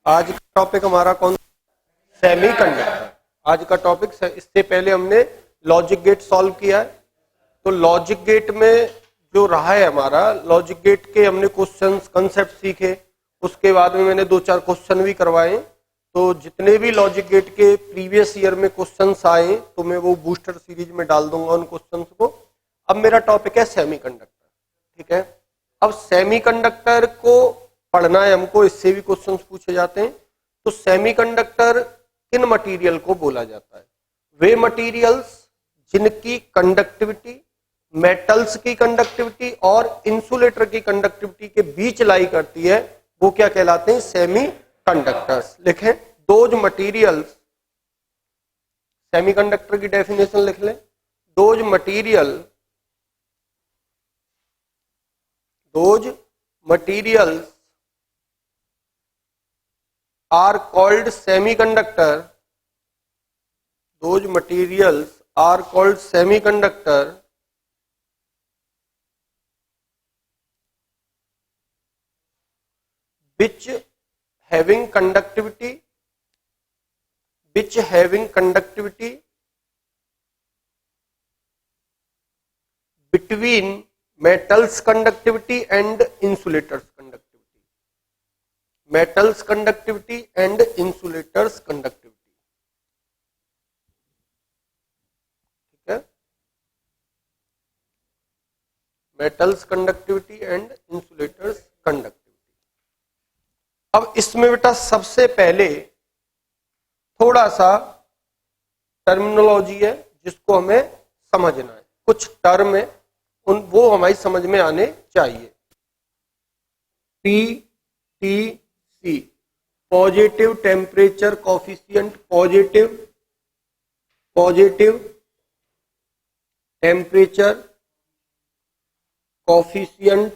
आज का टॉपिक हमारा कौन? सेमीकंडक्टर। आज का टॉपिक, इससे पहले हमने लॉजिक गेट सॉल्व किया है। तो लॉजिक गेट में जो रहा है हमारा, लॉजिक गेट के हमने क्वेश्चंस, कंसेप्ट सीखे। उसके बाद में मैंने 2-4 क्वेश्चन भी करवाए। तो जितने भी लॉजिक गेट के प्रीवियस ईयर में क्वेश्चंस आए तो मैं वो बूस्टर सीरीज में डाल दूंगा उन क्वेश्चंस को। अब मेरा टॉपिक है सेमीकंडक्टर, ठीक है। अब सेमीकंडक्टर को पढ़ना है हमको, इससे भी क्वेश्चंस पूछे जाते हैं। तो सेमीकंडक्टर किन मटेरियल को बोला जाता है? वे मटेरियल्स जिनकी कंडक्टिविटी मेटल्स की कंडक्टिविटी और इंसुलेटर की कंडक्टिविटी के बीच लाई करती है, वो क्या कहलाते हैं? सेमीकंडक्टर्स। लिखें, दोज मटेरियल्स, सेमीकंडक्टर की डेफिनेशन लिख लें। Those materials are called semiconductor. Those materials are called semiconductor which having conductivity between metals conductivity and insulators conductivity. Metals conductivity and insulators conductivity, ठीक है। Metals conductivity and insulators conductivity. अब इसमें बेटा सबसे पहले थोड़ा सा टर्मिनोलॉजी है जिसको हमें समझना है। कुछ टर्म है, वो हमारी समझ में आने चाहिए। PTC, positive temperature coefficient, positive temperature coefficient,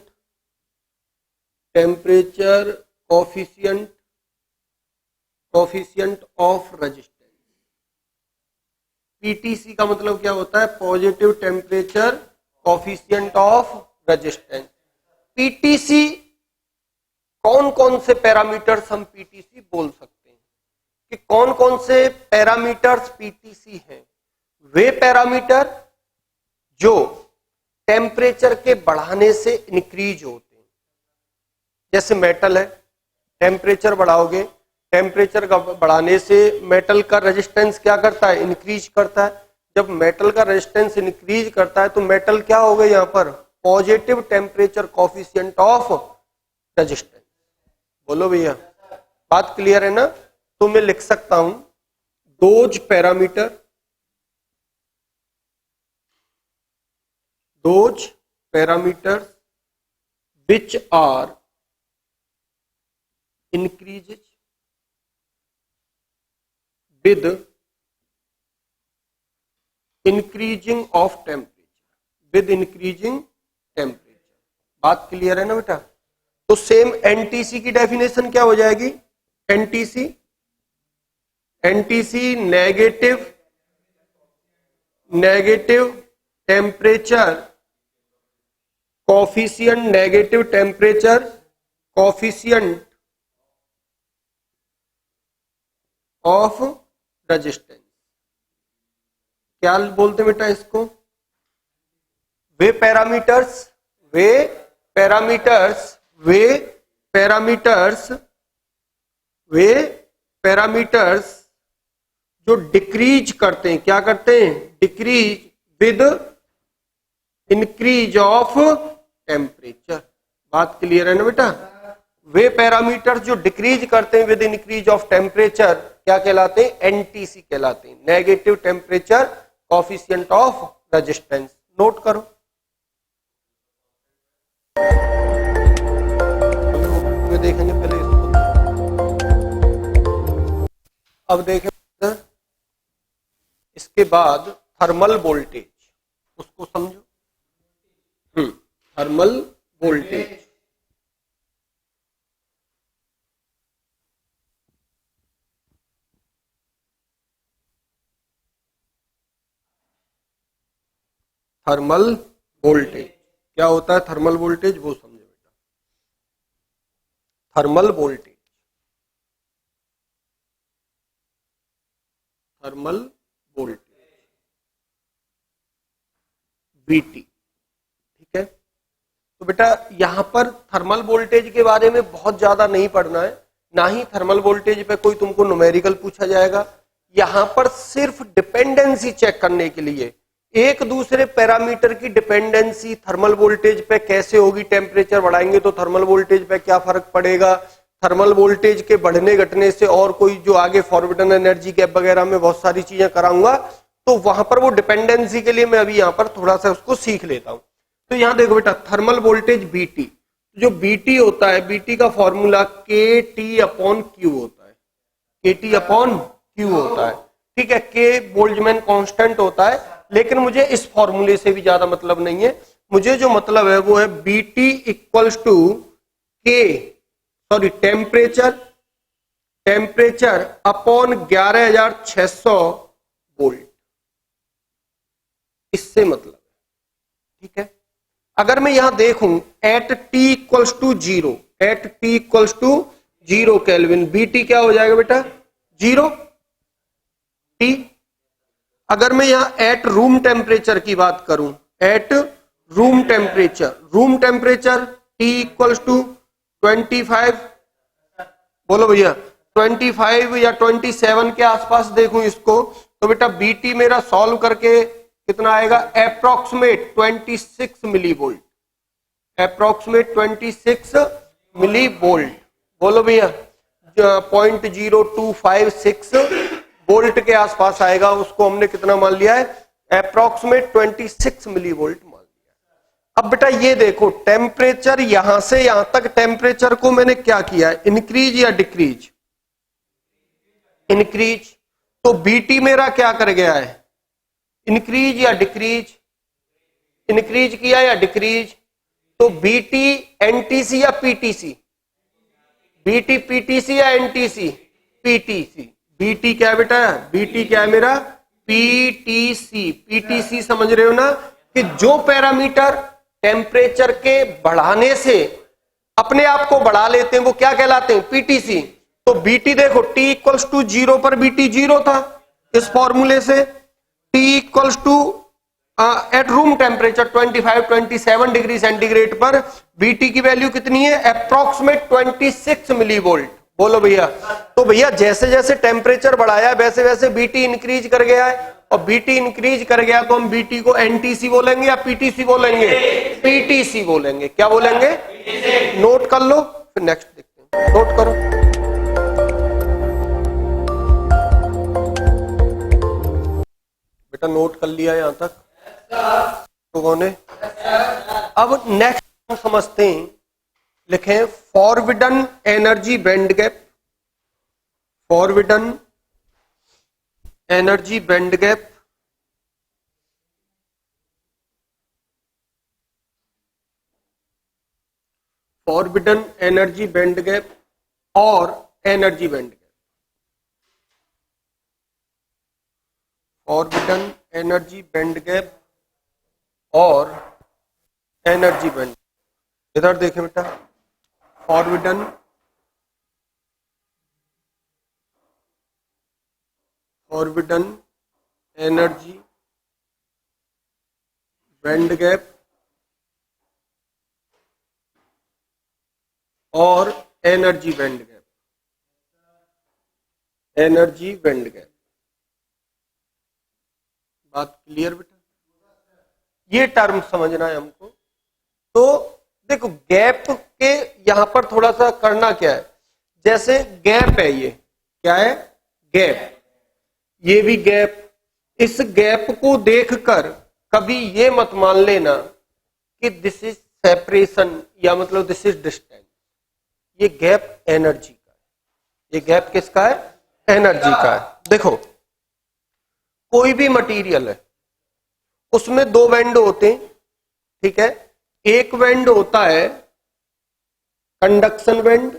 coefficient of resistance. PTC का मतलब क्या होता है? Positive temperature coefficient of resistance. PTC, कौन कौन से पैरामीटर्स हम पीटीसी बोल सकते हैं कि कौन कौन से पैरामीटर्स पीटीसी हैं? वे पैरामीटर जो टेम्परेचर के बढ़ाने से इंक्रीज होते हैं। जैसे मेटल है, टेम्परेचर बढ़ाओगे, टेम्परेचर का बढ़ाने से मेटल का रेजिस्टेंस क्या करता है? इंक्रीज करता है। जब मेटल का रेजिस्टेंस इंक्रीज करता है तो मेटल क्या हो गए? यहां पर positive temperature coefficient of resistance. बोलो भैया, बात क्लियर है ना? तो मैं लिख सकता हूं those parameters which are increases with increasing of temperature, बात क्लियर है ना बेटा? तो सेम एनटीसी की डेफिनेशन क्या हो जाएगी? NTC negative temperature coefficient of resistance. क्या बोलते बेटा इसको? वे पैरामीटर्स जो डिक्रीज करते हैं, क्या करते हैं? Decrease with increase of temperature. बात क्लियर है ना बेटा? वे पैरामीटर्स जो डिक्रीज करते हैं विद इंक्रीज ऑफ टेम्परेचर क्या कहलाते हैं? एनटीसी कहलाते हैं, negative temperature coefficient of resistance. Note करो। देखेंगे पहले इसको। अब देखें इसके बाद थर्मल वोल्टेज, उसको समझो। थर्मल वोल्टेज, थर्मल वोल्टेज क्या होता है? थर्मल वोल्टेज वो समझो बेटा। Thermal voltage thermal voltage VT। ठीक है, तो बेटा यहां पर थर्मल वोल्टेज के बारे में बहुत ज्यादा नहीं पढ़ना है, ना ही थर्मल वोल्टेज पे कोई तुमको न्यूमेरिकल पूछा जाएगा। यहां पर सिर्फ डिपेंडेंसी चेक करने के लिए, एक दूसरे पैरामीटर की डिपेंडेंसी थर्मल वोल्टेज पे कैसे होगी, टेम्परेचर बढ़ाएंगे तो थर्मल वोल्टेज पे क्या फर्क पड़ेगा, थर्मल वोल्टेज के बढ़ने घटने से और कोई जो आगे फॉरवर्डन एनर्जी गैप वगैरह में बहुत सारी चीजें कराऊंगा, तो वहां पर वो डिपेंडेंसी के लिए मैं अभी यहां पर थोड़ा सा उसको सीख लेता हूं। तो यहां देखो बेटा, थर्मल वोल्टेज BT, जो BT होता है, BT का फॉर्मूला KT/Q होता है, KT/Q होता है। ठीक है, K बोल्ट्जमैन कांस्टेंट होता है, लेकिन मुझे इस फॉर्मूले से भी ज्यादा मतलब नहीं है। मुझे जो मतलब है वो है BT equals to temperature upon 11,600 volt, इससे मतलब। ठीक है, अगर मैं यहां देखूं at T equals to 0 kelvin, BT क्या हो जाएगा बेटा 0 T। अगर मैं यहां एट रूम टेम्परेचर की बात करूं, at room temperature T equals to 25, बोलो भैया 25 या 27 के आसपास देखूं इसको, तो बेटा BT मेरा सॉल्व करके कितना आएगा, approximate 26 milli volt, approximate 26 milli volt. बोलो भैया 0.0256 वोल्ट के आसपास आएगा, उसको हमने कितना मान लिया है, अप्रोक्सीमेट 26 मिली वोल्ट मान लिया। अब बेटा ये देखो, टेम्परेचर यहां से यहां तक टेम्परेचर को मैंने क्या किया है, इंक्रीज या डिक्रीज, इंक्रीज। तो BT मेरा क्या कर गया है, इंक्रीज या डिक्रीज, इंक्रीज किया या डिक्रीज। तो BT NTC या PTC, BT PTC या NTC PTC, BT क्या बेटा, BT क्या है मेरा PTC समझ रहे हो ना, कि जो पैरामीटर टेम्परेचर के बढ़ाने से अपने आप को बढ़ा लेते हैं वो क्या कहलाते हैं, PTC। तो BT देखो T इक्वल्स टू 0 पर BT 0 था, इस फॉर्मूले से T equals to at room temperature 25-27 degree centigrade पर BT की वैल्यू कितनी है, अप्रोक्सीमेट 26 मिली वोल्ट। बोलो भैया, तो भैया जैसे जैसे टेम्परेचर बढ़ाया वैसे वैसे BT इंक्रीज कर गया है, और BT इंक्रीज कर गया तो हम BT को NTC बोलेंगे या PTC बोलेंगे, PTC बोलेंगे। क्या बोलेंगे, नोट कर लो, फिर नेक्स्ट देखते हैं, नोट करो। बेटा नोट कर लिया यहां तक लोगों ने। अब नेक्स्ट हम समझते हैं, लिखें forbidden energy band gap, forbidden energy band gap, forbidden energy band gap और energy band gap, forbidden energy band gap और एनर्जी बैंड। इधर देखें बेटा, फॉरवर्डन एनर्जी बैंड गैप और energy band gap, energy band gap. बात clear बेटा, ये term समझना है हमको। तो देखो गैप के यहां पर थोड़ा सा करना क्या है, जैसे गैप है, ये क्या है, गैप, ये भी गैप। इस गैप को देखकर कभी ये मत मान लेना कि दिस इज सेपरेशन या मतलब दिस इज डिस्टेंस। ये गैप एनर्जी का है, ये गैप किसका है, एनर्जी का है। देखो कोई भी मटेरियल है, उसमें दो बैंड होते हैं, ठीक है। एक बैंड होता है कंडक्शन बैंड,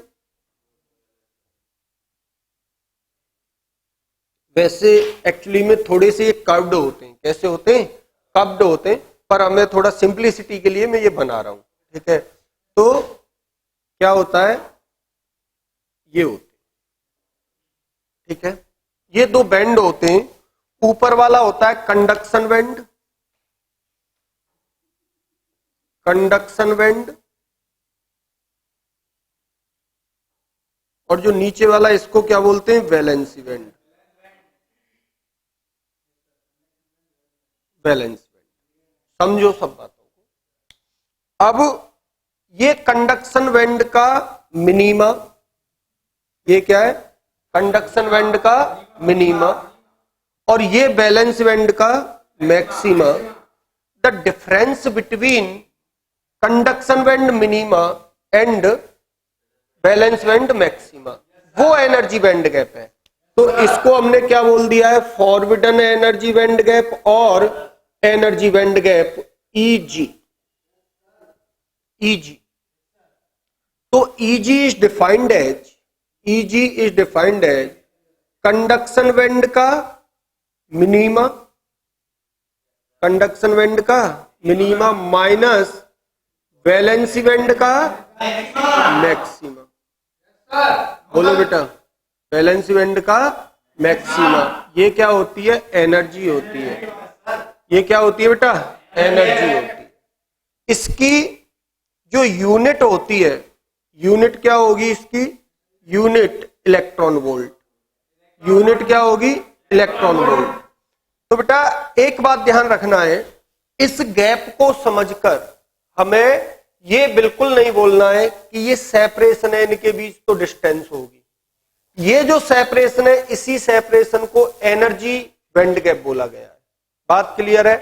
वैसे एक्चुअली में थोड़े से कर्व्ड होते हैं। कैसे होते हैं, कर्व्ड होते हैं, पर हमें थोड़ा सिंप्लिसिटी के लिए मैं ये बना रहा हूं, ठीक है। तो क्या होता है, ये होते हैं, ठीक है। ये दो बैंड होते हैं, ऊपर वाला होता है कंडक्शन बैंड, कंडक्शन बैंड, और जो नीचे वाला इसको क्या बोलते हैं, वैलेंसी बैंड, वैलेंसी बैंड। समझो सब बातों को। अब ये कंडक्शन बैंड का मिनीमा, ये क्या है, कंडक्शन बैंड का मिनीमा, और ये वैलेंस बैंड का maxima. The difference between conduction band minima and valence band maxima, वो एनर्जी बैंड गैप है। तो इसको हमने क्या बोल दिया है, फॉरबिडन एनर्जी बैंड गैप और energy band gap E g, E g. तो E g is defined as, E g is defined as conduction band का मिनीमा, कंडक्शन बैंड का मिनीमा माइनस वैलेंसी बैंड का मैक्सिमा। बोलो बेटा, वैलेंसी बैंड का मैक्सिमा, ये क्या होती है, एनर्जी होती है। ये क्या होती है बेटा, एनर्जी होती है। इसकी जो यूनिट होती है, यूनिट क्या होगी इसकी, यूनिट इलेक्ट्रॉन वोल्ट, यूनिट क्या होगी, इलेक्ट्रॉन वोल्ट। तो बेटा एक बात ध्यान रखना है, इस गैप को समझकर हमें ये बिल्कुल नहीं बोलना है कि ये सेपरेशन है, इनके बीच तो डिस्टेंस होगी। ये जो सेपरेशन है, इसी सेपरेशन को एनर्जी बैंड गैप बोला गया है। बात क्लियर है।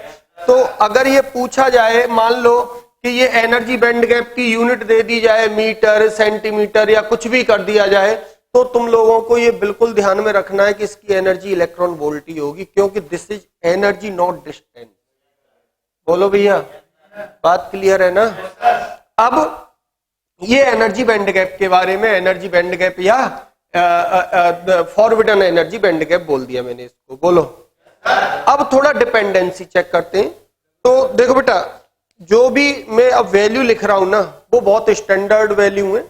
तो अगर ये पूछा जाए, मान लो कि ये एनर्जी बैंड गैप की यूनिट दे दी जाए, मीटर, सेंटीमीटर या कुछ भी कर दिया जाए, तो तुम लोगों को ये बिल्कुल ध्यान में रखना है कि इसकी एनर्जी इलेक्ट्रॉन वोल्ट ही होगी, क्योंकि this is energy not distance. बोलो भैया, बात क्लियर है ना। अब ये एनर्जी बैंड गैप के बारे में, एनर्जी बैंड गैप या फॉरबिडन एनर्जी बैंड गैप बोल दिया मैंने इसको। बोलो, अब थोड़ा डिपेंडेंसी चेक करते हैं। तो देखो बेटा, जो भी मैं अब वैल्यू लिख रहा हूं ना, वो बहुत स्टैंडर्ड वैल्यू है,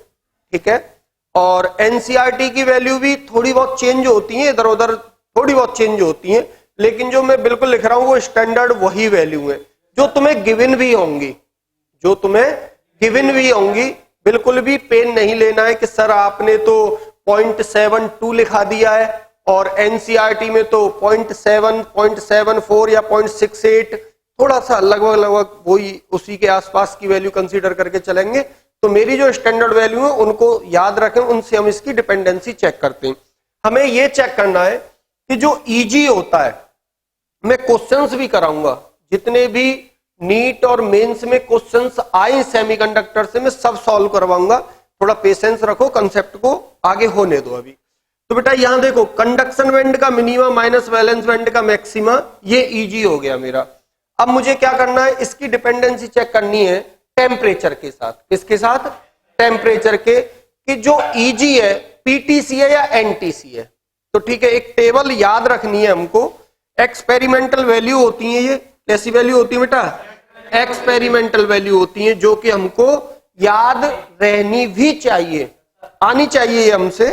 ठीक है। और एनसीईआरटी की वैल्यू भी थोड़ी बहुत चेंज होती है, इधर उधर थोड़ी बहुत चेंज होती है, लेकिन जो मैं बिल्कुल लिख रहा हूं वो स्टैंडर्ड वही वैल्यू है जो तुम्हें गिवन भी होंगी, जो तुम्हें गिवन भी होंगी। बिल्कुल भी पेन नहीं लेना है कि सर आपने तो 0.72 लिखा दिया है और एनसीईआरटी में तो 0.7, 0.74 या 0.68, थोड़ा सा लगभग वही उसी के आसपास की वैल्यू कंसीडर करके चलेंगे। तो मेरी जो स्टैंडर्ड वैल्यू है उनको याद रखें, उनसे हम इसकी डिपेंडेंसी चेक करते हैं। हमें यह चेक करना है कि जो ईजी होता है, मैं क्वेश्चंस भी कराऊंगा, जितने भी नीट और मेंस में क्वेश्चंस आए सेमीकंडक्टर से मैं सब सॉल्व करवाऊंगा। थोड़ा पेशेंस रखो, कंसेप्ट को आगे होने दो अभी। तो बेटा यहां देखो, कंडक्शन बैंड का मिनिमा माइनस वैलेंस बैंड का मैक्सिमा, ये ईजी हो गया मेरा। अब मुझे क्या करना है, इसकी डिपेंडेंसी चेक करनी है टेम्परेचर के साथ। किसके साथ, टेम्परेचर के, कि जो ईजी है पीटीसी है या एनटीसी है। तो ठीक है, एक टेबल याद रखनी है हमको। एक्सपेरिमेंटल वैल्यू होती है, ये कैसी वैल्यू होती है बेटा, एक्सपेरिमेंटल वैल्यू होती है, जो कि हमको याद रहनी भी चाहिए, आनी चाहिए हमसे।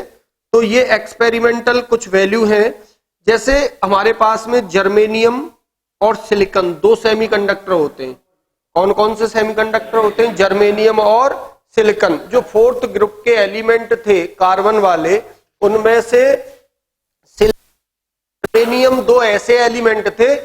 तो ये एक्सपेरिमेंटल कुछ वैल्यू है, जैसे हमारे पास में जर्मेनियम और सिलिकॉन दो सेमीकंडक्टर होते हैं। कौन कौन से सेमीकंडक्टर होते हैं, जर्मेनियम और सिलिकॉन। जो फोर्थ ग्रुप के एलिमेंट थे कार्बन वाले, उनमें से जर्मेनियम दो ऐसे एलिमेंट थे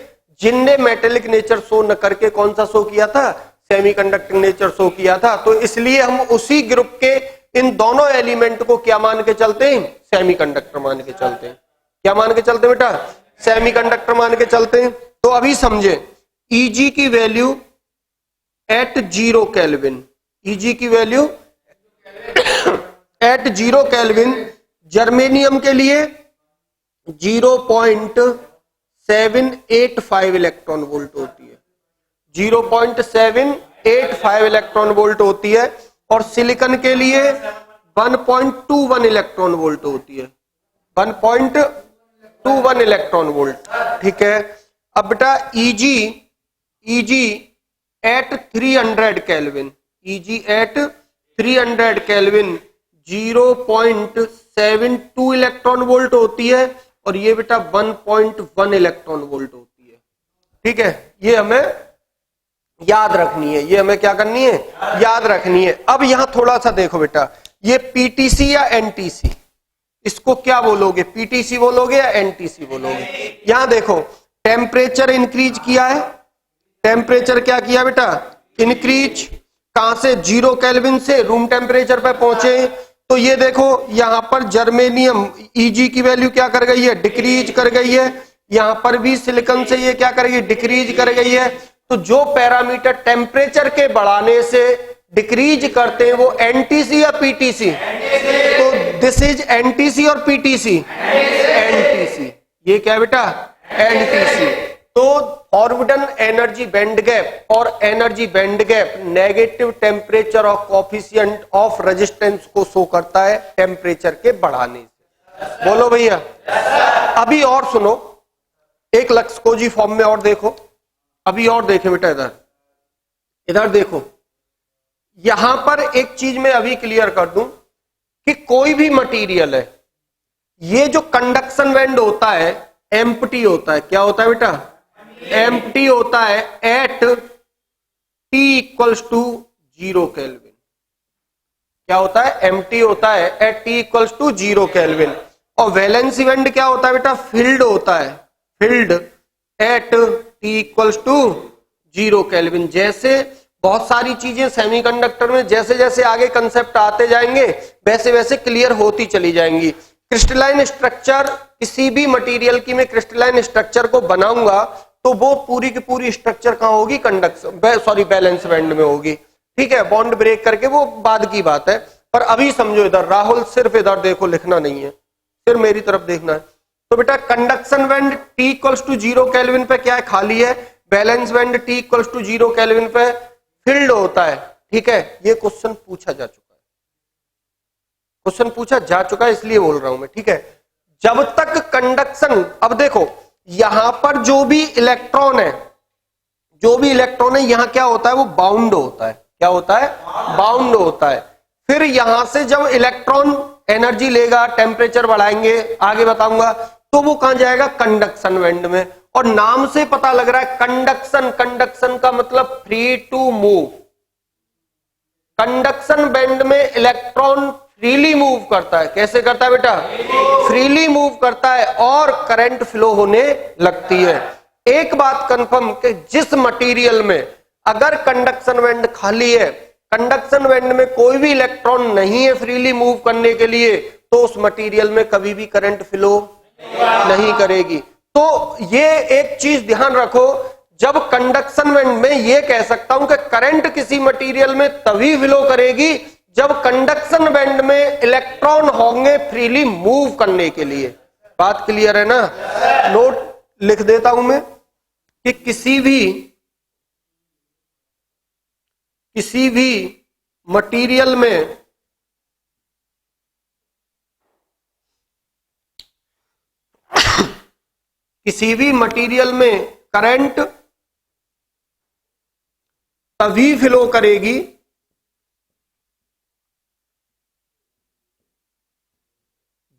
जिनने मेटेलिक नेचर शो न करके कौन सा शो किया था, सेमीकंडक्टिंग नेचर शो किया था। तो इसलिए हम उसी ग्रुप के इन दोनों एलिमेंट को क्या मान के चलते हैं, सेमीकंडक्टर मान के चलते हैं। क्या मान के चलते हैं बेटा, सेमीकंडक्टर मान के चलते हैं। तो अभी समझे, ईजी की वैल्यू एट 0 केल्विन, ईजी की वैल्यू एट 0 केल्विन जर्मेनियम के लिए 0.785 इलेक्ट्रॉन वोल्ट होती है, 0.785 इलेक्ट्रॉन वोल्ट होती है। और सिलिकॉन के लिए 1.21 इलेक्ट्रॉन वोल्ट होती है, 1.21 इलेक्ट्रॉन वोल्ट, ठीक है। अब बेटा easy eight 300 kelvin, easy eight 300 kelvin 0.72 electron volt होती है। और ये बेटा 1.1 इलेक्ट्रॉन वोल्ट होती है। ठीक है, ये हमें याद रखनी है, ये हमें क्या करनी है, याद रखनी है। अब यहां थोड़ा सा देखो बेटा, ये पीटीसी या एनटीसी, इसको क्या बोलोगे, पीटीसी बोलोगे या एनटीसी बोलोगे? यहां देखो टेम्परेचर इंक्रीज किया है, टेम्परेचर क्या किया बेटा, इंक्रीज। कहां से, 0 केल्विन से रूम टेम्परेचर पे पहुंचे। तो ये देखो यहां पर जर्मेनियम ईजी की वैल्यू क्या कर गई है, डिक्रीज कर गई है। यहां पर भी सिलिकॉन से ये क्या कर गई है, डिक्रीज कर गई है। तो जो पैरामीटर टेम्परेचर के बढ़ाने से डिक्रीज करते हैं वो एनटीसी या पीटीसी? तो दिस इज एनटीसी और पीटीसी? एनटीसी। ये क्या बेटा, एनटीसी। तो फॉरवर्डन एनर्जी बैंड गैप और energy band gap negative temperature और कोफिशिएंट ऑफ रेजिस्टेंस को शो करता है टेम्परेचर के बढ़ाने से। बोलो भैया। अभी और सुनो, एक लक्सकोजी फॉर्म में और देखो, अभी और देखे बेटा, इधर इधर देखो। यहां पर एक चीज मैं अभी क्लियर कर दूं कि कोई भी मटेरियल है, ये जो कंडक्शन बैंड होता है एम्प्टी होता है। क्या होता है बेटा, एम्प्टी होता है at T equals to 0 kelvin. क्या होता है, एम्प्टी होता है at T equals to 0 kelvin. और वैलेंसी बैंड क्या होता है बेटा, फील्ड होता है, filled at T equals to 0 kelvin. जैसे बहुत सारी चीजें सेमीकंडक्टर में जैसे जैसे आगे कंसेप्ट आते जाएंगे वैसे वैसे क्लियर होती चली जाएंगी। क्रिस्टलाइन स्ट्रक्चर, किसी भी मटेरियल की मैं क्रिस्टलाइन स्ट्रक्चर को बनाऊंगा तो वो पूरी की पूरी स्ट्रक्चर कहां होगी, कंडक्शन सॉरी बैलेंस बैंड में होगी। ठीक है, बॉन्ड ब्रेक करके वो बाद की बात है। पर अभी समझो इधर, राहुल सिर्फ इधर देखो, लिखना नहीं है, सिर्फ मेरी तरफ देखना है। तो बेटा conduction band T equals to 0 kelvin पे क्या है, खाली है। Valence band T equals to 0 kelvin पे फील्ड होता है। ठीक है, ये क्वेश्चन पूछा जा चुका है, क्वेश्चन पूछा जा चुका है, इसलिए बोल रहा हूं मैं। ठीक है, जब तक कंडक्शन, अब देखो यहां पर जो भी इलेक्ट्रॉन है, जो भी इलेक्ट्रॉन है यहां क्या होता है, वो बाउंड होता है। क्या होता है, बाउंड होता है। फिर यहां से जब इलेक्ट्रॉन एनर्जी लेगा, टेम्परेचर बढ़ाएंगे, आगे बताऊंगा, तो वो कहां जाएगा, कंडक्शन बैंड में। और नाम से पता लग रहा है कंडक्शन, कंडक्शन का मतलब free to move. Conduction band में इलेक्ट्रॉन फ्रीली मूव करता है। कैसे करता है बेटा, फ्रीली मूव करता है और करंट फ्लो होने लगती है। एक बात कंफर्म कि जिस मटेरियल में अगर कंडक्शन बैंड खाली है, कंडक्शन बैंड में कोई भी इलेक्ट्रॉन नहीं है फ्रीली मूव करने के लिए, तो उस मटेरियल में कभी भी करंट फ्लो नहीं करेगी। तो ये एक चीज ध्यान रखो, जब कंडक्शन बैंड में ये कह सकता हूं कि करंट किसी मटेरियल में तभी फ्लो करेगी जब कंडक्शन बैंड में इलेक्ट्रॉन होंगे फ्रीली मूव करने के लिए। बात क्लियर है ना? नोट लिख देता हूं मैं कि किसी भी मटेरियल में किसी भी मटेरियल में करंट तभी फ्लो करेगी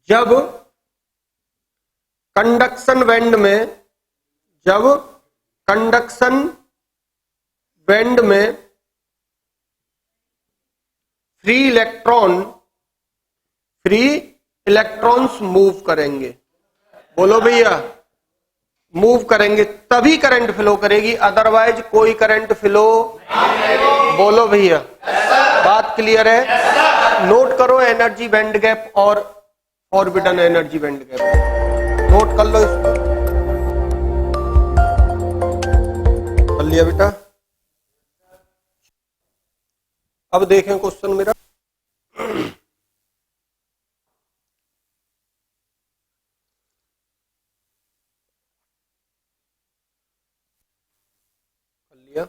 जब कंडक्शन बैंड में फ्री इलेक्ट्रॉन्स मूव करेंगे। बोलो भैया, मूव करेंगे तभी करंट फ्लो करेगी, अदरवाइज कोई करंट फ्लो। बोलो भैया, बात क्लियर है? नोट करो एनर्जी बैंड गैप और forbidden energy band gap, note कर लो इसको। कर लिया बेटा? अब देखें क्वेश्चन मेरा। कर लिया?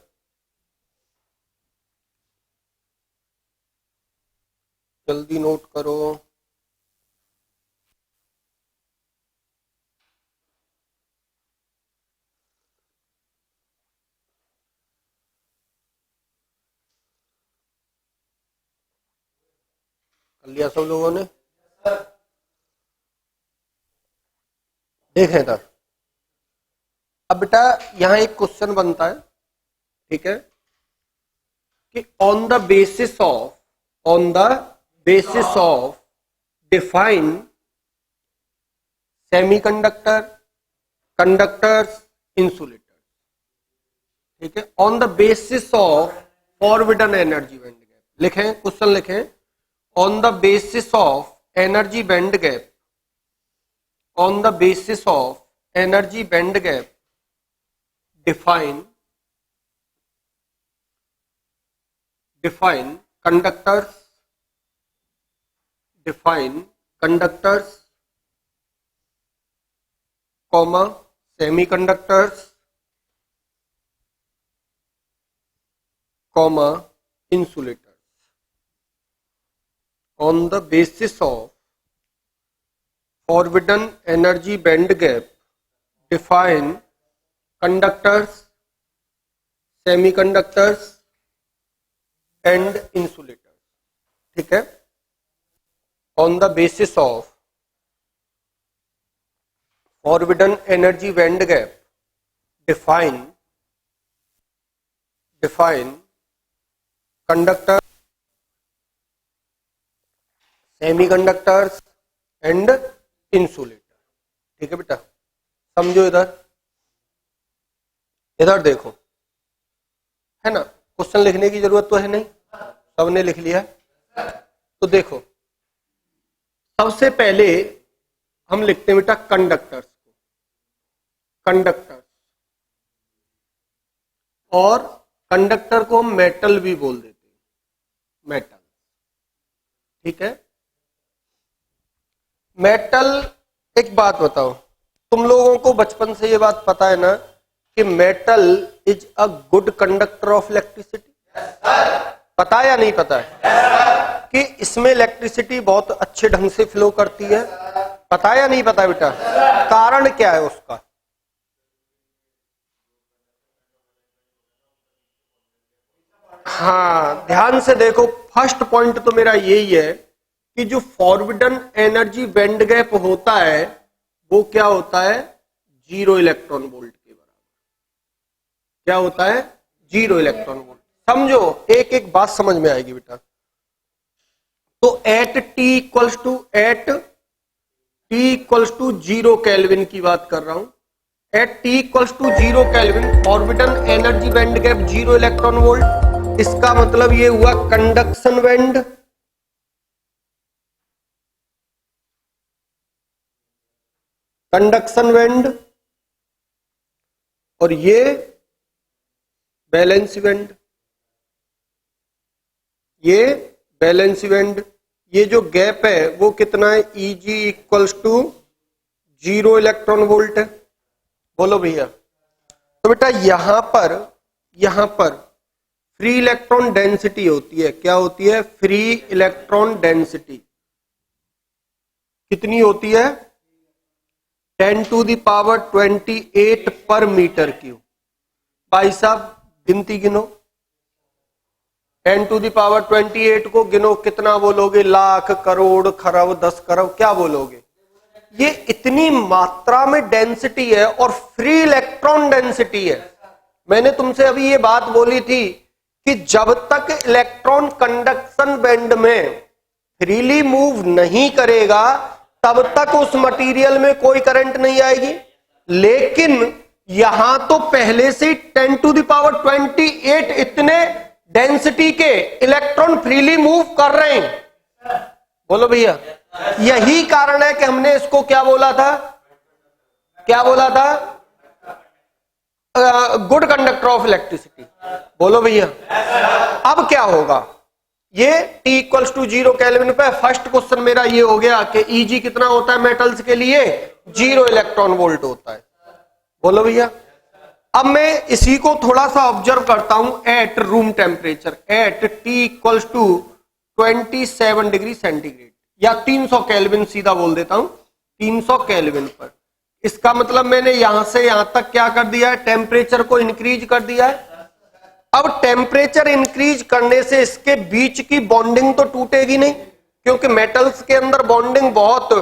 जल्दी नोट करो। कर लिया सब लोगों ने? देखें इधर, अब बेटा यहां एक क्वेश्चन बनता है, ठीक है, कि on the basis of define semiconductor, conductors, insulator, ठीक है, on the basis of forbidden energy band gap. लिखें, क्वेश्चन लिखें, on the basis of energy band gap, on the basis of energy band gap define conductors, comma semiconductors, comma insulators, on the basis of forbidden energy band gap define conductors, semiconductors and insulators, ठीक है, on the basis of forbidden energy band gap define conductor, semiconductors and insulator, ठीक है बेटा, समझो इधर देखो, है ना, क्वेश्चन लिखने की जरूरत तो है नहीं, सबने लिख लिया। तो देखो, सबसे पहले हम लिखते हैं बेटा कंडक्टर्स को, कंडक्टर्स, और कंडक्टर को हम मेटल भी बोल देते हैं, मेटल, ठीक है। मेटल, एक बात बताओ, तुम लोगों को बचपन से ये बात पता है ना कि metal is a good conductor of electricity, पता या नहीं पता है कि इसमें इलेक्ट्रिसिटी बहुत अच्छे ढंग से फ्लो करती है, पता या नहीं पता बेटा? कारण क्या है उसका? हाँ, ध्यान से देखो, फर्स्ट पॉइंट तो मेरा यही है कि जो फॉरबिडन एनर्जी बैंड गैप होता है वो क्या होता है? 0 इलेक्ट्रॉन वोल्ट के बराबर। क्या होता है? 0 इलेक्ट्रॉन वोल्ट। समझो, एक एक बात समझ में आएगी बेटा। तो at T equals to 0 kelvin की बात कर रहा हूं। At T equals to 0 kelvin forbidden energy band gap 0 electron volt. इसका मतलब ये हुआ कंडक्शन बैंड, कंडक्शन बैंड, और ये बैलेंस बैंड, ये बैलेंस बैंड। ये जो गैप है वो कितना है? Eg equals to 0 electron volt है। बोलो भैया। तो बेटा यहां पर फ्री इलेक्ट्रॉन डेंसिटी होती है। क्या होती है? फ्री इलेक्ट्रॉन डेंसिटी कितनी होती है? 10⁻28 पर मीटर क्यूब। भाई साहब गिनती गिनो, 10⁻28 को गिनो, कितना बोलोगे? लाख, करोड़, खरब, 10 खरब, क्या बोलोगे? ये इतनी मात्रा में डेंसिटी है और फ्री इलेक्ट्रॉन डेंसिटी है। मैंने तुमसे अभी ये बात बोली थी कि जब तक इलेक्ट्रॉन कंडक्शन बैंड में फ्रीली मूव नहीं करेगा तब तक उस मटेरियल में कोई करंट नहीं आएगी। लेकिन यहां तो पहले से 10⁻28 इतने डेंसिटी के इलेक्ट्रॉन फ्रीली मूव कर रहे हैं। बोलो भैया। यही कारण है कि हमने इसको क्या बोला था? क्या बोला था? Good conductor of electricity. बोलो भैया। अब क्या होगा? ये T इक्वल्स टू 0 केल्विन पे फर्स्ट क्वेश्चन मेरा ये हो गया कि Eg कितना होता है मेटल्स के लिए? 0 इलेक्ट्रॉन वोल्ट होता है। बोलो भैया। अब मैं इसी को थोड़ा सा ऑब्जर्व करता हूं at room temperature, at T equals to 27 degree centigrade या 300 केल्विन, सीधा बोल देता हूं 300 केल्विन पर। इसका मतलब मैंने यहां से यहां तक क्या कर दिया है? टेम्परेचर को इंक्रीज कर दिया है। अब टेम्परेचर इंक्रीज करने से इसके बीच की बॉन्डिंग तो टूटेगी नहीं, क्योंकि मेटल्स के अंदर बॉन्डिंग बहुत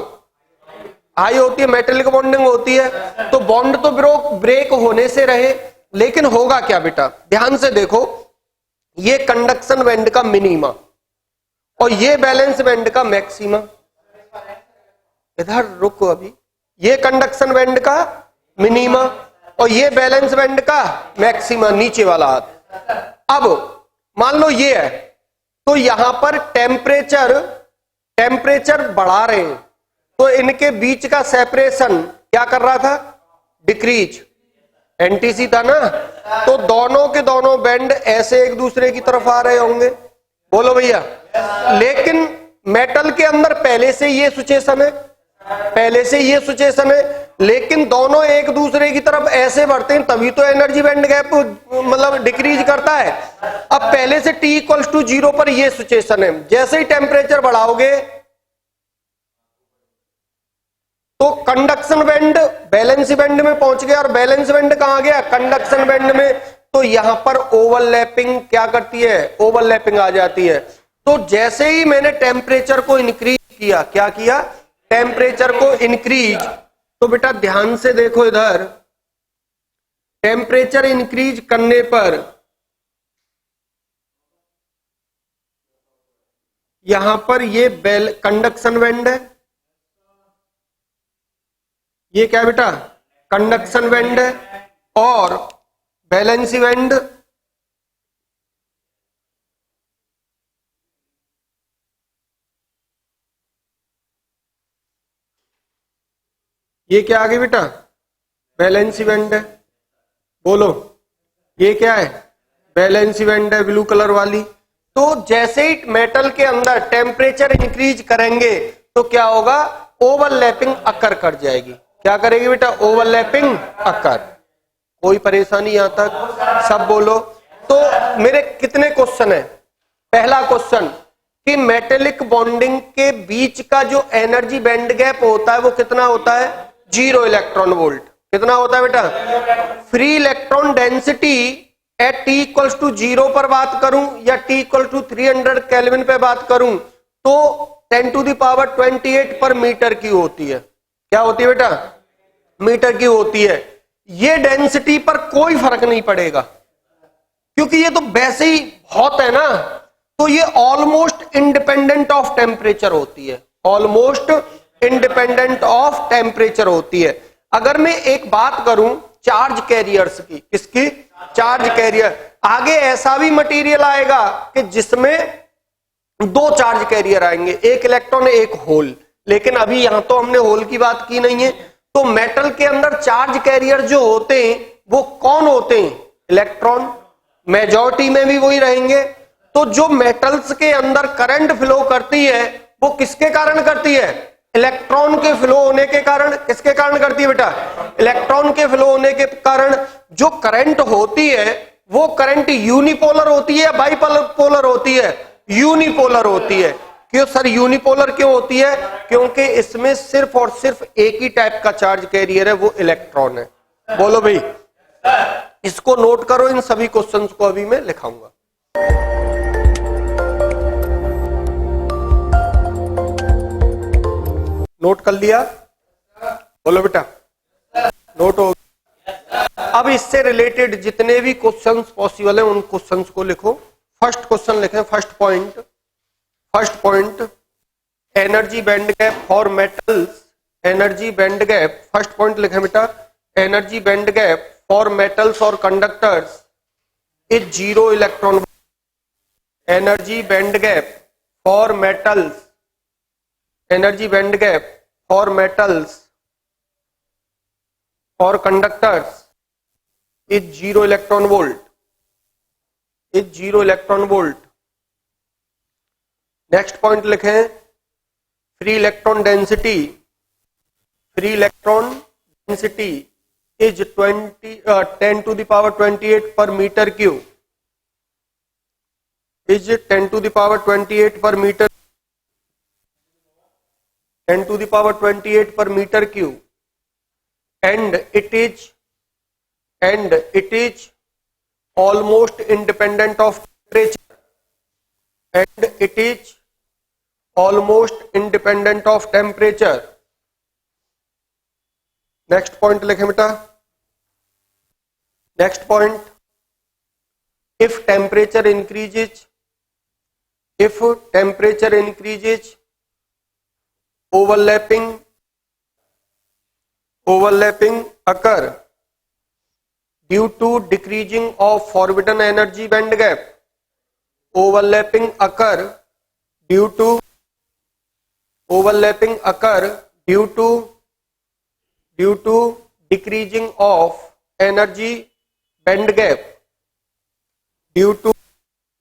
हाई होती है, मेटेलिक बॉन्डिंग होती है, तो बॉन्ड तो ब्रेक होने से रहे, लेकिन होगा क्या बेटा, ध्यान से देखो, ये कंडक्शन बैंड का मिनिमा और ये बैलेंस बैंड का मैक्सिमा। इधर रुको अभी, ये कंडक्शन बैंड का मिनिमा और ये बैलेंस बैंड का मैक्सिमा, नीचे वाला हाथ। अब मान लो ये है, तो यहां पर टेम्परेचर बढ़ा रहे हैं, तो इनके बीच का सेपरेशन क्या कर रहा था, डिक्रीज, एनटीसी था ना, तो दोनों के दोनों बैंड ऐसे एक दूसरे की तरफ आ रहे होंगे, बोलो भैया। लेकिन मेटल के अंदर पहले से ये सिचुएशन है, लेकिन दोनों एक दूसरे की तरफ ऐसे बढ़ते हैं, तभी तो एनर्जी बैंड गैप मतलब डिक्रीज करता है। अब पहले से T = 0 पर ये सिचुएशन है, जैसे ही टेम्परेचर बढ़ाओगे तो कंडक्शन बैंड बैलेंस बैंड में पहुंच गया, और बैलेंस बैंड कहां गया, कंडक्शन बैंड में, तो यहां पर ओवरलैपिंग क्या करती है, ओवरलैपिंग आ जाती है। तो जैसे ही मैंने टेम्परेचर को इंक्रीज किया, क्या किया, टेम्परेचर को इंक्रीज, तो बेटा ध्यान से देखो इधर, टेम्परेचर इंक्रीज करने पर यहां पर ये कंडक्शन बैंड है, ये क्या बेटा, कंडक्शन बैंड है, और बैलेंसी बैंड ये क्या आ गई बेटा, बैलेंसी बैंड है, बोलो ये क्या है, बैलेंसी बैंड है, ब्लू कलर वाली। तो जैसे ही मेटल के अंदर टेम्परेचर इंक्रीज करेंगे तो क्या होगा, ओवरलैपिंग अकर कर जाएगी, क्या करेगी बेटा, ओवरलैपिंग अकर। कोई परेशानी यहां तक, सब बोलो। तो मेरे कितने क्वेश्चन है, पहला क्वेश्चन कि मेटेलिक बॉन्डिंग के बीच का जो एनर्जी बैंड गैप होता है वो कितना होता है, 0 इलेक्ट्रॉन वोल्ट। कितना होता है बेटा, free electron density at T = 0 पर बात करूं या T = 300 केल्विन पे बात करूं, तो 10⁻28 पर मीटर की होती है। क्या होती है बेटा, मीटर की होती है। ये डेंसिटी पर कोई फर्क नहीं पड़ेगा, क्योंकि ये तो वैसे ही बहुत है ना, तो ये ऑलमोस्ट इंडिपेंडेंट ऑफ टेम्परेचर होती है, ऑलमोस्ट इंडिपेंडेंट ऑफ टेम्परेचर होती है। अगर मैं एक बात करूं चार्ज कैरियर्स की, किसकी, चार्ज कैरियर, आगे ऐसा भी मटेरियल आएगा कि जिसमें 2 चार्ज कैरियर आएंगे, एक इलेक्ट्रॉन एक होल, लेकिन अभी यहां तो हमने होल की बात की नहीं है। तो मेटल के अंदर चार्ज कैरियर जो होते हैं वो कौन होते हैं, इलेक्ट्रॉन, मेजॉरिटी में भी वही रहेंगे। तो जो मेटल्स के अंदर करंट फ्लो करती है वो किसके कारण करती है, इलेक्ट्रॉन के फ्लो होने के कारण। किसके कारण करती है बेटा, इलेक्ट्रॉन के फ्लो होने के कारण। जो करंट होती है वो करंट यूनिपोलर होती है, बाइपोलर होती है, यूनिपोलर होती है। क्यों सर यूनिपोलर क्यों होती है, क्योंकि इसमें सिर्फ और सिर्फ एक ही टाइप का चार्ज कैरियर है, वो इलेक्ट्रॉन है। बोलो भाई, इसको नोट करो, इन सभी क्वेश्चंस को अभी मैं लिखाऊंगा। नोट कर लिया, बोलो बेटा, नोट हो। अब इससे रिलेटेड जितने भी क्वेश्चंस पॉसिबल है उन क्वेश्चंस को लिखो। फर्स्ट क्वेश्चन लिखें, first point energy band gap for metals, energy band gap, first point लिखें बेटा, energy band gap for metals और conductors is 0 electron. Energy band gap for metals, energy band gap for metals और conductors is 0 electron volt, is 0 electron volt. Next point लिखें, free electron density, free electron density is 10⁻28 per meter cube, is 10⁻28 per meter, 10⁻28 per meter cube, and it is almost independent of temperature, and it is almost independent of temperature, next point लिखें बेटा, next point, if temperature increases, if temperature increases, overlapping occur due to decreasing of forbidden energy band gap. Overlapping occur due to decreasing of energy band gap. Due to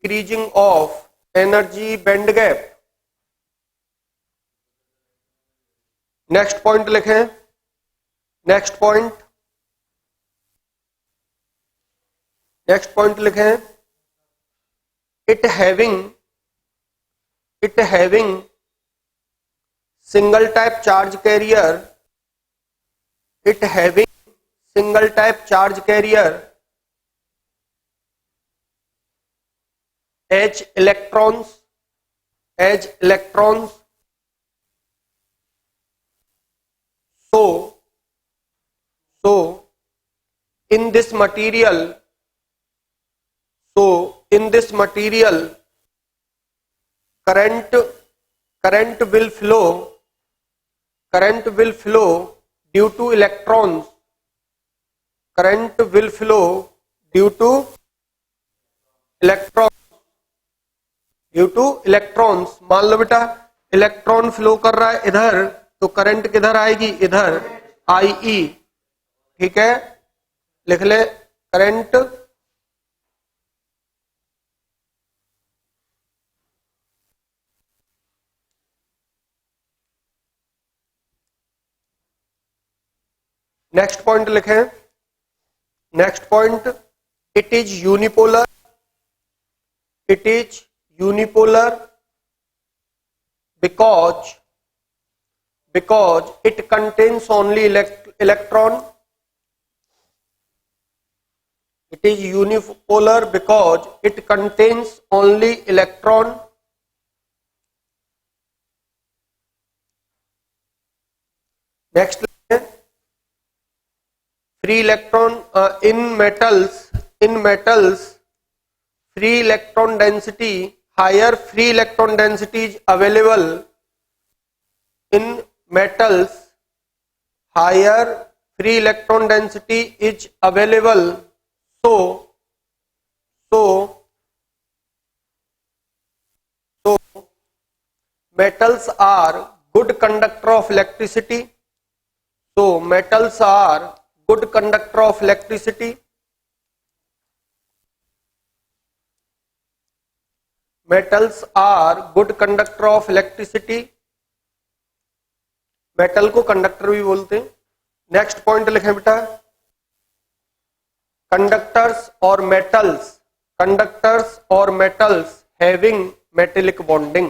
decreasing of energy band gap. Next point लिखें, next point लिखें, it having single type charge carrier, it having single type charge carrier as electrons, so in this material current will flow due to electrons, मान लो बेटा electron flow कर रहा है इधर, तो current किधर आएगी, इधर, IE, ठीक है, लिख ले करंट नेक्स्ट पॉइंट लिखें, next point, it is unipolar because it contains only electron. It is unipolar because it contains only electron. Next, free electron in metals, free electron density, higher free electron density is available in metals, higher free electron density is available, so metals are good conductor of electricity, metals are good conductor of electricity. Metals are good conductor of electricity. Metal को conductor भी बोलते हैं. Next point लिखें बेटा, conductors और metals having metallic bonding,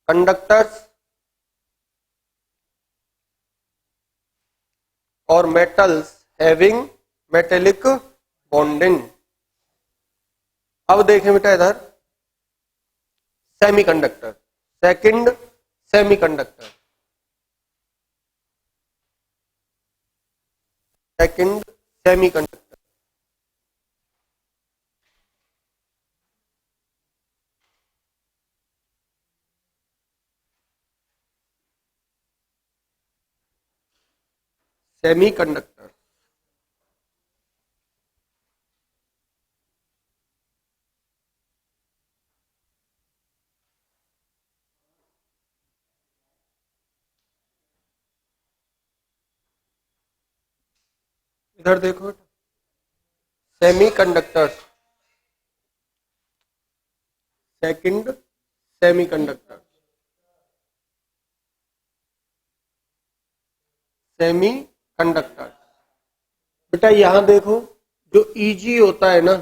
conductors और metals having metallic bonding. अब देखें बेटा इधर सेमीकंडक्टर, सेकंड सेमीकंडक्टर, सेमीकंडक्टर. इधर देखो सेमीकंडक्टर्स, सेकंड सेमीकंडक्टर, सेमीकंडक्टर. बेटा यहां देखो जो Eg होता है ना,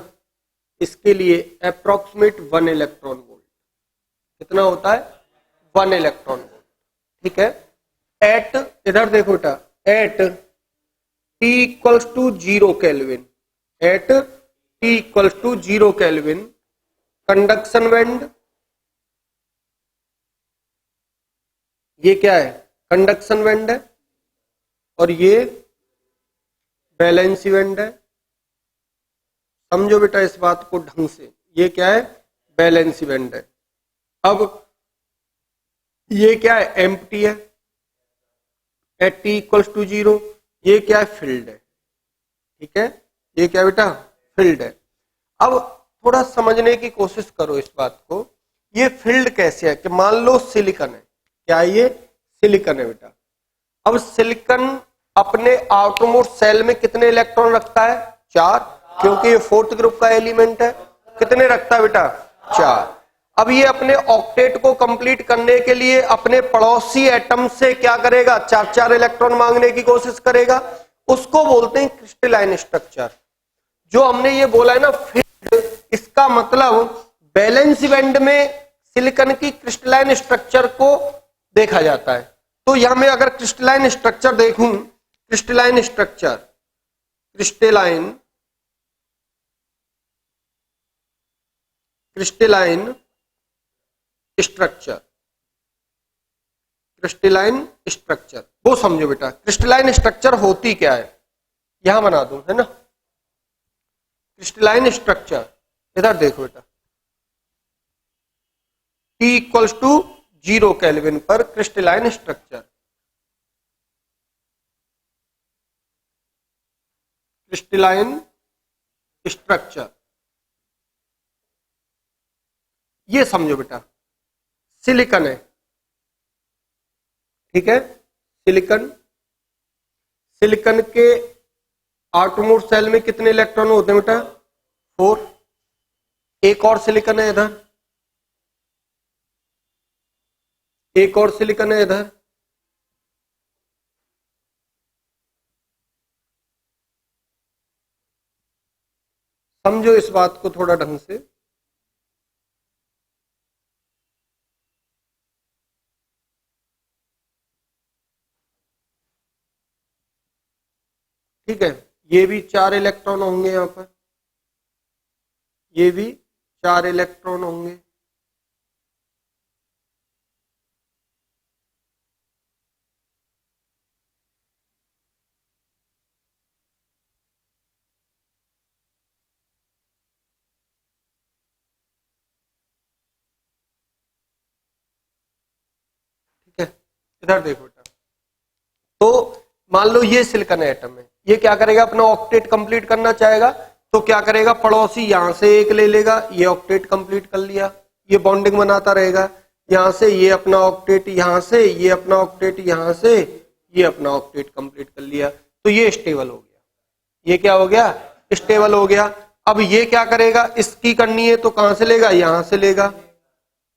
इसके लिए अप्रोक्सीमेट 1 इलेक्ट्रॉन वोल्ट. कितना होता है? 1 इलेक्ट्रॉन वोल्ट. ठीक है. एट, इधर देखो बेटा, at T equals to 0 kelvin, at T equals to 0 kelvin, conduction band ये क्या है, कंडक्शन बैंड है, और ये वैलेंसी बैंड है। समझो बेटा इस बात को ढंग से, ये क्या है, वैलेंसी बैंड है। अब ये क्या है, एम्प्टी है एट टी इक्वल्स टू 0। ये क्या है, फील्ड है, ठीक है, ये क्या बेटा, फील्ड है। अब थोड़ा समझने की कोशिश करो इस बात को, ये फील्ड कैसे है कि मान लो सिलिकॉन है, क्या ये सिलिकॉन है बेटा। अब सिलिकॉन अपने आउटरमोस्ट सेल में कितने इलेक्ट्रॉन रखता है, 4, क्योंकि ये 4th ग्रुप का एलिमेंट है। कितने रखता है बेटा, 4। अब ये अपने ऑक्टेट को कंप्लीट करने के लिए अपने पड़ोसी एटम से क्या करेगा, 4-4 इलेक्ट्रॉन मांगने की कोशिश करेगा, उसको बोलते हैं क्रिस्टलाइन स्ट्रक्चर। जो हमने ये बोला है ना फील्ड, इसका मतलब वैलेंसी बैंड में सिलिकॉन की क्रिस्टलाइन स्ट्रक्चर को देखा जाता है। तो यहां मैं अगर क्रिस्टलाइन स्ट्रक्चर देखूं, crystalline structure, crystalline structure, crystalline structure वो समझो बेटा। क्रिस्टलाइन स्ट्रक्चर होती क्या है, यहां बना दूं, है ना। क्रिस्टलाइन स्ट्रक्चर इधर देखो बेटा, T इक्वल्स टू 0 केल्विन पर क्रिस्टलाइन स्ट्रक्चर, क्रिस्टलाइन स्ट्रक्चर ये समझो बेटा। सिलिकॉन है, ठीक है, सिलिकॉन, सिलिकॉन के आउटरमोस्ट सेल में कितने इलेक्ट्रॉन होते हैं बेटा, 4। एक और सिलिकॉन है इधर, एक और सिलिकॉन है इधर, समझो इस बात को थोड़ा ढंग से। ठीक है, ये भी 4 इलेक्ट्रॉन होंगे यहां पर, ये भी 4 इलेक्ट्रॉन होंगे। ठीक है, इधर देखो बेटा। तो मान लो ये सिलिकॉन एटम है, ये क्या करेगा, अपना ऑक्टेट कंप्लीट करना चाहेगा, तो क्या करेगा, पड़ोसी यहां से एक ले लेगा, ये ऑक्टेट कंप्लीट कर लिया, ये बॉन्डिंग बनाता रहेगा, यहां से ये अपना ऑक्टेट, यहां से ये अपना ऑक्टेट, यहां से ये अपना ऑक्टेट कंप्लीट कर लिया, तो ये स्टेबल हो गया। ये क्या हो गया, स्टेबल हो गया। अब ये क्या करेगा, इसकी करनी है तो कहां से लेगा, यहां से लेगा,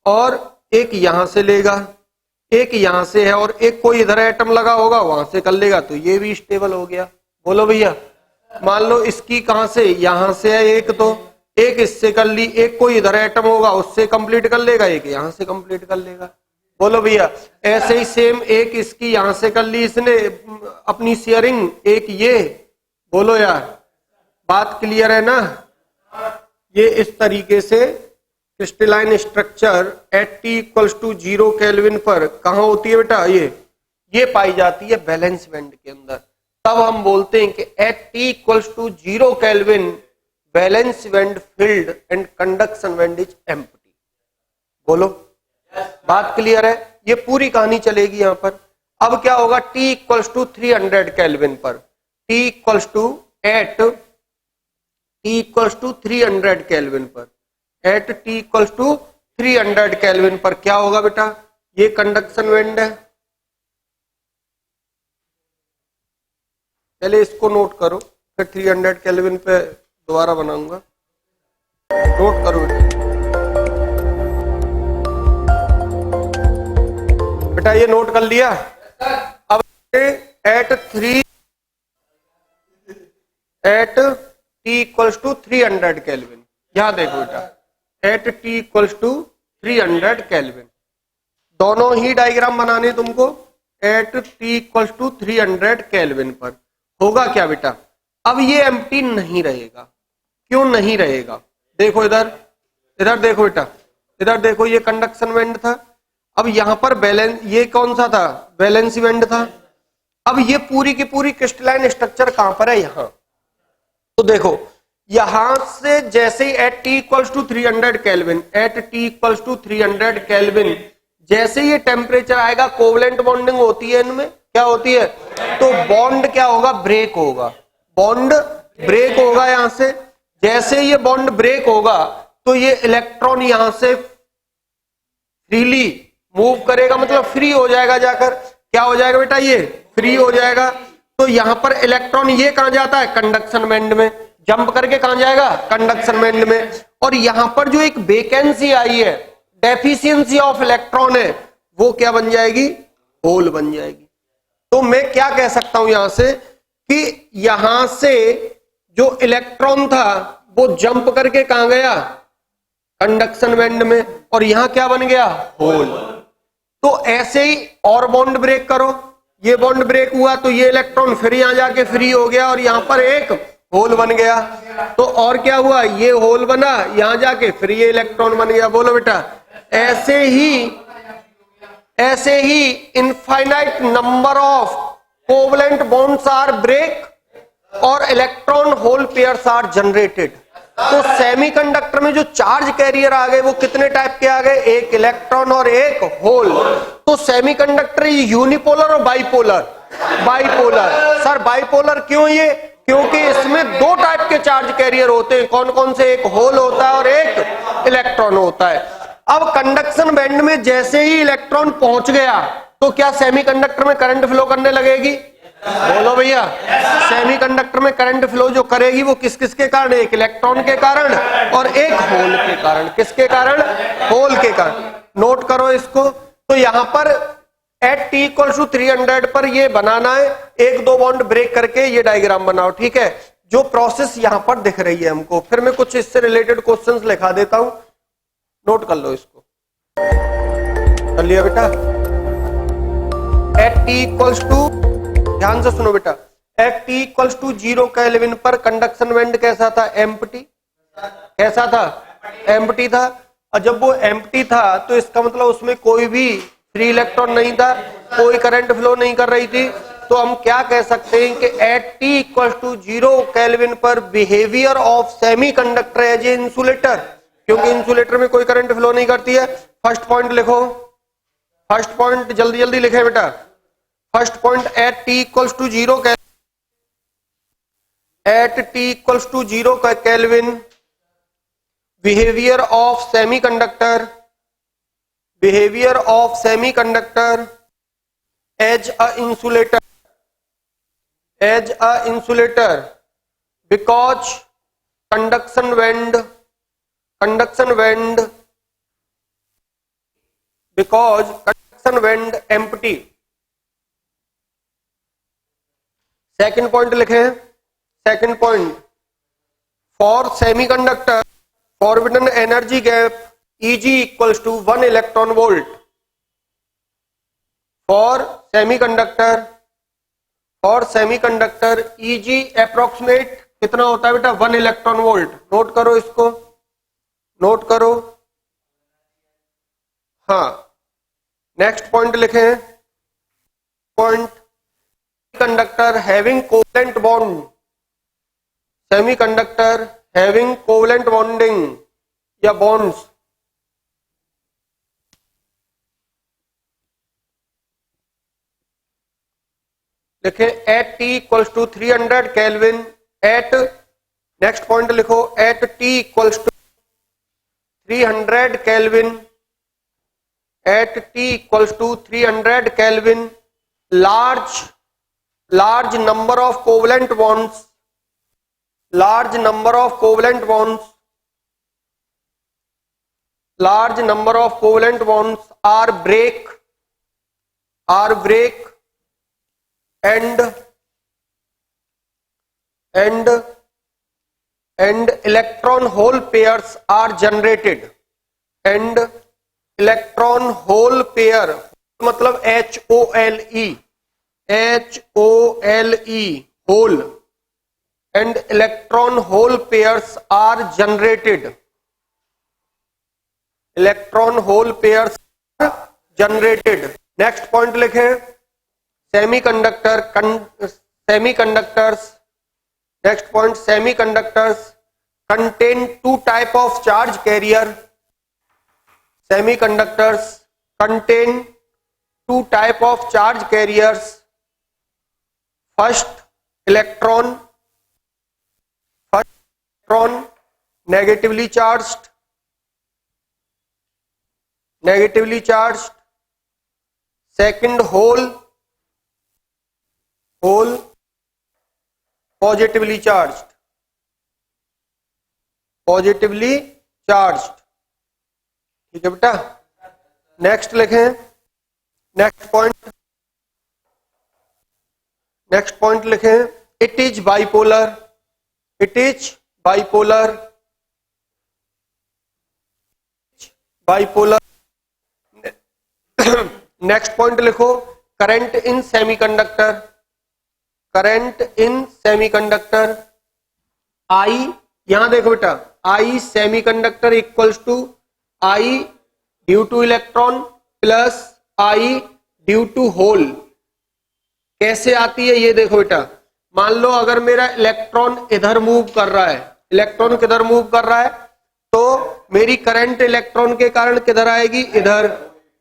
और एक यहां से लेगा, एक यहां से है, और एक कोई इधर एटम लगा होगा वहां से कर लेगा, तो ये भी स्टेबल हो गया। बोलो भैया, मान लो इसकी कहां से, यहां से है एक, तो एक इससे कर ली, एक कोई इधर एटम होगा उससे कंप्लीट कर लेगा, एक यहां से कंप्लीट कर लेगा। बोलो भैया, ऐसे ही सेम एक इसकी यहां से कर ली इसने अपनी शेयरिंग, एक ये। बोलो यार, बात क्लियर है ना। ये इस तरीके से crystalline structure at T equals to 0 kelvin पर कहां होती है बेटा, ये पाई जाती है वैलेंस बैंड के अंदर। तब हम बोलते हैं कि at T equals to 0 kelvin valence band filled and conduction band is empty. बोलो, बात क्लियर है। ये पूरी कहानी चलेगी यहां पर। अब क्या होगा, T इक्वल्स टू 300 केल्विन पर, T equals to at T equals to 300 kelvin पर, at T equals to 300 kelvin पर क्या होगा बेटा, ये कंडक्शन बैंड है। पहले इसको नोट करो, फिर 300 केल्विन पे दोबारा बनाऊंगा। नोट करो बेटा, ये नोट कर लिया। अब at T equals to 300 kelvin, यहां देखो बेटा, at T equals to 300 kelvin, दोनों ही डायग्राम बनाने तुमको। At T equals to 300 kelvin पर होगा क्या बेटा, अब ये एम्प्टी नहीं रहेगा। क्यों नहीं रहेगा, देखो इधर, इधर देखो बेटा, इधर देखो, ये कंडक्शन बैंड था। अब यहां पर बैलेंस, ये कौन सा था, वैलेंसी बैंड था। अब ये पूरी की पूरी क्रिस्टलाइन स्ट्रक्चर कहां पर है, यहां। तो देखो यहां से जैसे ही at T equals to 300 kelvin, at T equals to 300 kelvin, जैसे ये टेम्परेचर आएगा, कोवलेंट बॉन्डिंग होती है इनमें, क्या होती है, तो बॉन्ड क्या होगा, ब्रेक होगा, बॉन्ड ब्रेक होगा यहां से। जैसे ये बॉन्ड ब्रेक होगा तो ये इलेक्ट्रॉन यहां से फ्रीली मूव करेगा, मतलब फ्री हो जाएगा, जाकर क्या हो जाएगा बेटा, ये फ्री हो जाएगा। तो यहां पर इलेक्ट्रॉन ये कहां जाता है, कंडक्शन बैंड में, जंप करके कहां जाएगा, कंडक्शन बैंड में। और यहां पर जो एक वैकेंसी आई है, डेफिशिएंसी ऑफ इलेक्ट्रॉन है, वो क्या बन जाएगी, होल बन जाएगी। तो मैं क्या कह सकता हूं यहां से कि यहां से जो इलेक्ट्रॉन था वो जंप करके कहां गया, कंडक्शन बैंड में, और यहां क्या बन गया, होल। तो ऐसे ही और बॉन्ड ब्रेक करो, ये बॉन्ड ब्रेक हुआ तो ये इलेक्ट्रॉन फिर यहां जाके फ्री हो गया और यहां पर एक होल बन गया। तो और क्या हुआ, ये होल बना, यहां जाके फिर ये इलेक्ट्रॉन बन गया। बोलो बेटा, ऐसे ही infinite number of covalent bonds are break और electron hole pairs are generated. तो सेमीकंडक्टर में जो चार्ज कैरियर आ गए वो कितने टाइप के आ गए, एक इलेक्ट्रॉन और एक होल। तो सेमीकंडक्टर यूनिपोलर और बाइपोलर, बाइपोलर। सर बाइपोलर क्यों, ये क्योंकि इसमें दो टाइप के चार्ज कैरियर होते हैं, कौन कौन से, एक होल होता है और एक इलेक्ट्रॉन होता है। अब कंडक्शन बैंड में जैसे ही इलेक्ट्रॉन पहुंच गया तो क्या सेमीकंडक्टर में करंट फ्लो करने लगेगी, बोलो भैया। सेमीकंडक्टर में करंट फ्लो जो करेगी वो किस किस के कारण, एक इलेक्ट्रॉन के कारण और एक होल के कारण। किसके कारण, होल के कारण। नोट करो इसको। तो यहां पर एट टी इक्वल टू 300 पर ये बनाना है, एक दो बॉन्ड ब्रेक करके ये डायग्राम बनाओ, ठीक है। जो प्रोसेस यहां पर दिख रही है हमको, फिर मैं कुछ इससे रिलेटेड क्वेश्चंस लिखा देता हूं, नोट कर लो इसको। कर लिया बेटा। एट टी इक्वल्स टू, ध्यान से सुनो बेटा, at T equals to 0 kelvin पर कंडक्शन बैंड कैसा था, एम्प्टी। कैसा था, एम्प्टी था। और जब वो एम्प्टी था तो इसका मतलब उसमें कोई भी फ्री इलेक्ट्रॉन नहीं था, कोई करंट फ्लो नहीं कर रही थी। तो हम क्या कह सकते हैं कि at T equals to 0 kelvin पर behaviour of semiconductor as a insulator, क्योंकि इंसुलेटर में कोई करंट फ्लो नहीं करती है। फर्स्ट पॉइंट लिखो, फर्स्ट पॉइंट जल्दी जल्दी लिखे बेटा। First point, at T equals to 0 at T equals to 0 kelvin behaviour of semiconductor, behaviour of semiconductor as a insulator, as a insulator because conduction band, conduction band, because conduction band empty. Second point लिखे, second point, for semiconductor forbidden energy gap Eg equals to 1 electron volt for semiconductor, for semiconductor Eg approximate कितना होता है बेटा, 1 electron volt. Note करो इसको, note करो। हाँ, next point लिखे, point, conductor having covalent bond, semiconductor having covalent bonding या बॉन्ड्स, लिखे at T equals to 300 kelvin, at, next point लिखो, at T equals to 300 kelvin, at T equals to 300 kelvin, large number of covalent bonds, large number of covalent bonds, large number of covalent bonds are break and electron hole pairs are generated, and electron hole pair मतलब HOLE, hole, and electron hole pairs are generated, electron hole pairs are generated. Next point लिखे semiconductors. Next point semiconductors contain two type of charge carrier. Semiconductors contain two type of charge carriers. First electron negatively charged, second hole positively charged, ठीक है बेटा। Next लिखें, next point लिखें, it is bipolar. Next point लिखो current in semiconductor. I, यहां देखो बेटा, I semiconductor equals to I due to electron plus I due to hole. कैसे आती है ये देखो बेटा, मान लो अगर मेरा इलेक्ट्रॉन इधर मूव कर रहा है, इलेक्ट्रॉन किधर मूव कर रहा है, तो मेरी करंट इलेक्ट्रॉन के कारण किधर आएगी,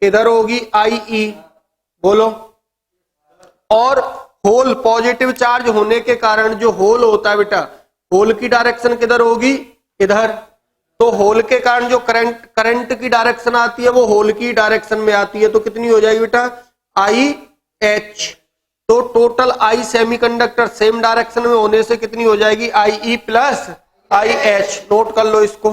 इधर होगी IE, बोलो। और होल पॉजिटिव चार्ज होने के कारण जो होल होता है बेटा, होल की डायरेक्शन किधर होगी, इधर। तो होल के कारण जो करंट की डायरेक्शन आती है वो होल की डायरेक्शन में आती है, तो कितनी हो जाएगी बेटा, IH। तो total I semiconductor same direction में होने से कितनी हो जाएगी, IE प्लस IH। नोट कर लो इसको,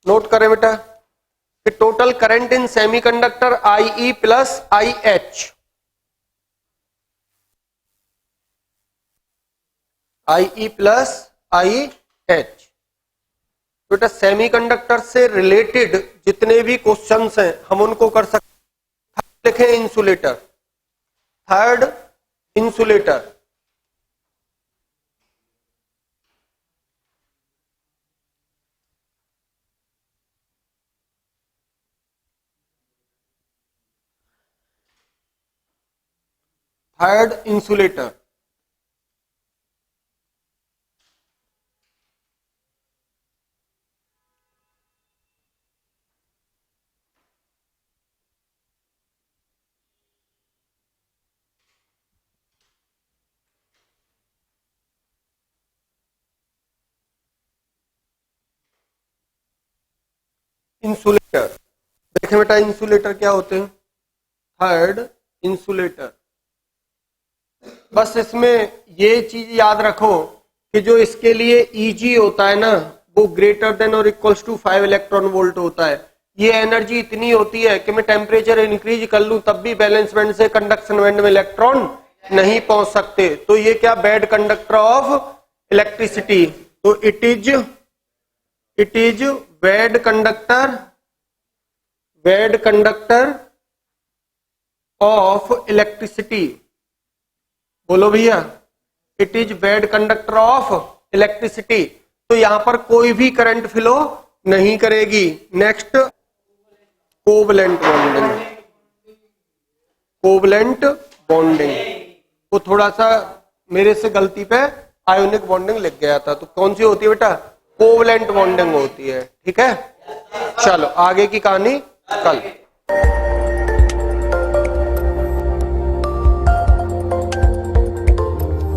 नोट करें बेटा कि total current in semiconductor IE plus IH। IE plus IH। बेटा सेमीकंडक्टर से रिलेटेड जितने भी क्वेश्चंस हैं हम उनको कर सकते। लिखें insulator, third insulator. Third insulator, insulator. देखें बेटा इंसुलेटर क्या होते हैं, थर्ड इंसुलेटर। बस इसमें ये चीज याद रखो कि जो इसके लिए Eg होता है ना, वो ग्रेटर देन और इक्वल्स टू 5 इलेक्ट्रॉन वोल्ट होता है। ये एनर्जी इतनी होती है कि मैं टेम्परेचर इंक्रीज कर लूं तब भी बैलेंस बैंड से कंडक्शन बैंड में इलेक्ट्रॉन नहीं पहुंच सकते। तो ये क्या, बैड कंडक्टर ऑफ इलेक्ट्रिसिटी। तो it is bad conductor of electricity. बोलो भैया, it is bad conductor of electricity. तो यहां पर कोई भी करंट फ्लो नहीं करेगी। Next covalent bonding. वो थोड़ा सा मेरे से गलती पे आयोनिक बॉन्डिंग लिख गया था, तो कौन सी होती है बेटा, कोवलेंट बॉन्डिंग होती है। ठीक है, चलो आगे की कहानी कल।